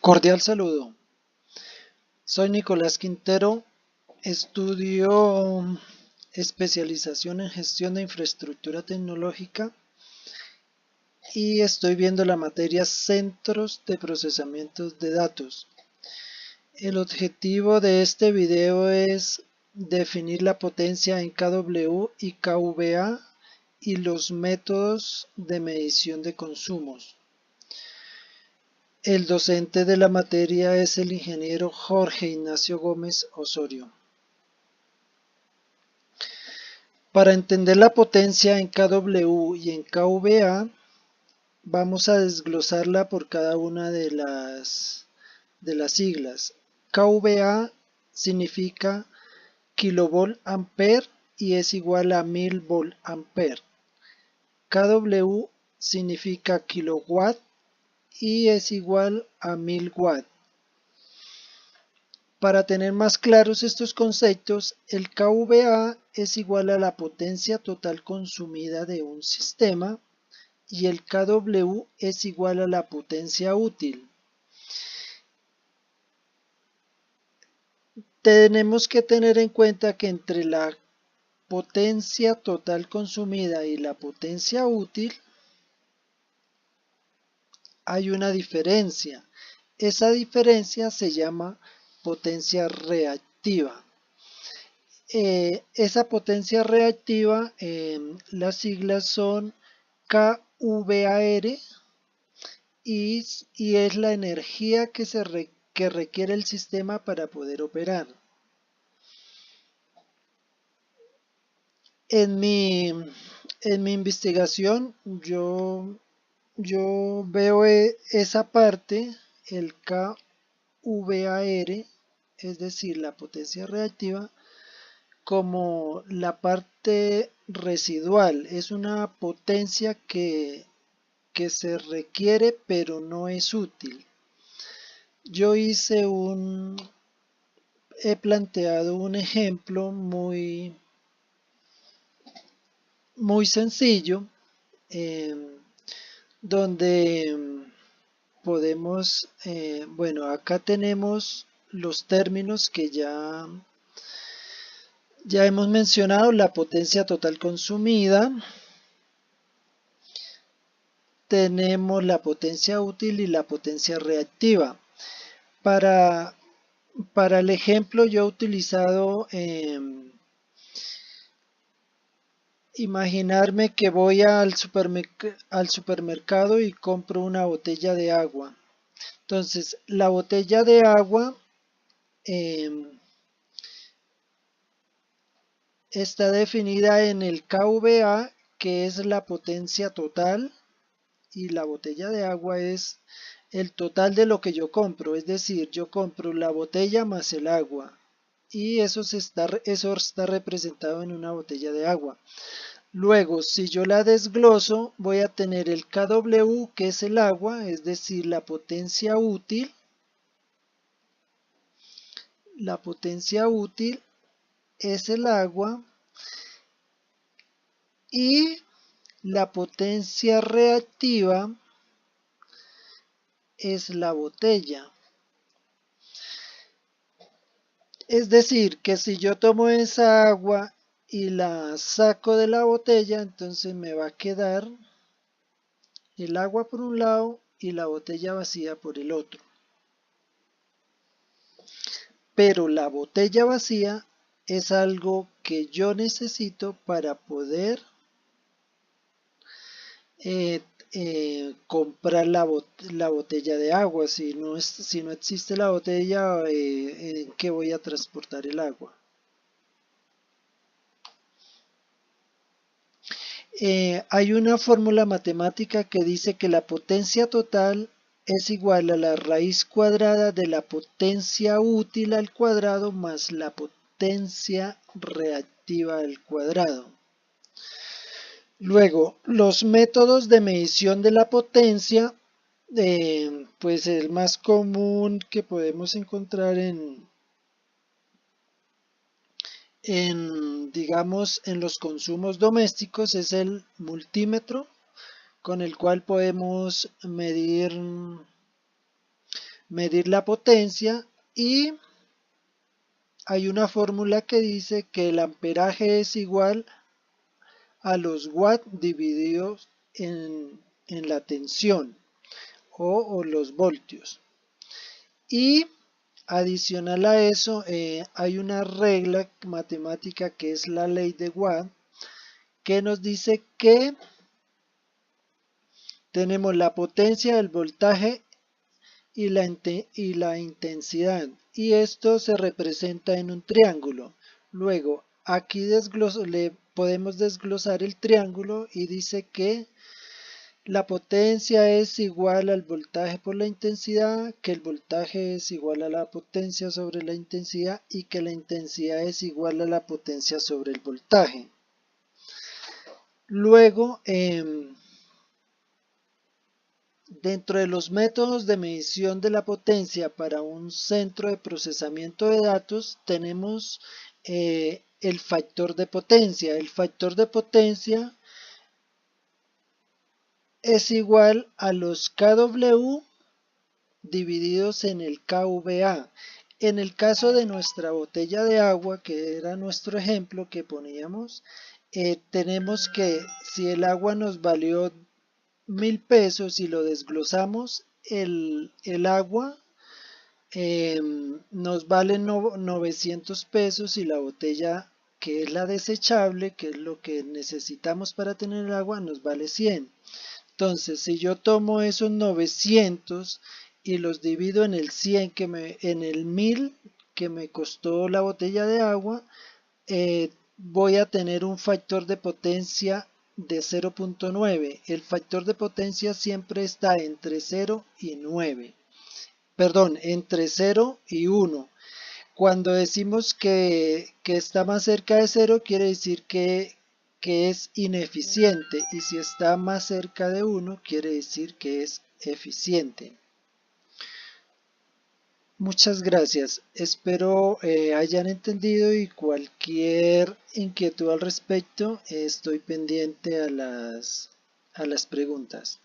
Cordial saludo. Soy Nicolás Quintero, estudio especialización en gestión de infraestructura tecnológica y estoy viendo la materia Centros de Procesamiento de Datos. El objetivo de este video es definir la potencia en kW y kVA y los métodos de medición de consumos. El docente de la materia es el ingeniero Jorge Ignacio Gómez Osorio. Para entender la potencia en kW y en kVA, vamos a desglosarla por cada una de las siglas. kVA significa kilovolt ampere y es igual a 1000 volt ampere. kW significa kilowatt y es igual a 1000 watt. Para tener más claros estos conceptos, el kVA es igual a la potencia total consumida de un sistema y el kW es igual a la potencia útil. Tenemos que tener en cuenta que entre la potencia total consumida y la potencia útil hay una diferencia. Esa diferencia se llama potencia reactiva. Esa potencia reactiva, las siglas son kVAR y es la energía que requiere el sistema para poder operar. En mi investigación yo veo esa parte, el kVAR, es decir, la potencia reactiva, como la parte residual. Es una potencia que se requiere pero no es útil. Yo he planteado un ejemplo muy sencillo, eh, donde podemos, bueno, acá tenemos los términos que ya hemos mencionado: la potencia total consumida, tenemos la potencia útil y la potencia reactiva. Para el ejemplo yo he utilizado, imaginarme que voy al supermercado y compro una botella de agua. Entonces, la botella de agua está definida en el kVA, que es la potencia total, y la botella de agua es el total de lo que yo compro, es decir, yo compro la botella más el agua, y eso está representado en una botella de agua. Luego, si yo la desgloso, voy a tener el kW, que es el agua, es decir, la potencia útil. La potencia útil es el agua y la potencia reactiva es la botella. Es decir, que si yo tomo esa agua y la saco de la botella, entonces me va a quedar el agua por un lado y la botella vacía por el otro. Pero la botella vacía es algo que yo necesito para poder comprar la botella de agua. Si no existe la botella, ¿en qué voy a transportar el agua? Hay una fórmula matemática que dice que la potencia total es igual a la raíz cuadrada de la potencia útil al cuadrado más la potencia reactiva al cuadrado. Luego, los métodos de medición de la potencia, pues el más común que podemos encontrar digamos, en los consumos domésticos es el multímetro, con el cual podemos medir medir la potencia y hay una fórmula que dice que el amperaje es igual a los watts divididos en la tensión o los voltios. Y adicional a eso, hay una regla matemática que es la ley de Watt, que nos dice que tenemos la potencia, el voltaje y la intensidad. Y esto se representa en un triángulo. Luego, aquí le podemos desglosar el triángulo y dice que la potencia es igual al voltaje por la intensidad, que el voltaje es igual a la potencia sobre la intensidad y que la intensidad es igual a la potencia sobre el voltaje. Luego, dentro de los métodos de medición de la potencia para un centro de procesamiento de datos, tenemos el factor de potencia. El factor de potencia es igual a los kW divididos en el kVA. En el caso de nuestra botella de agua, que era nuestro ejemplo que poníamos, tenemos que si el agua nos valió 1000 pesos y lo desglosamos, el agua nos vale 900 pesos y la botella que es la desechable, que es lo que necesitamos para tener el agua, nos vale 100. Entonces, si yo tomo esos 900 y los divido en el 100 en el 1000 que me costó la botella de agua, voy a tener un factor de potencia de 0.9. El factor de potencia siempre está entre 0 y 9. Perdón, entre 0 y 1. Cuando decimos que está más cerca de 0, quiere decir que es ineficiente, y si está más cerca de 1, quiere decir que es eficiente. Muchas gracias. Espero hayan entendido y cualquier inquietud al respecto, estoy pendiente a las preguntas.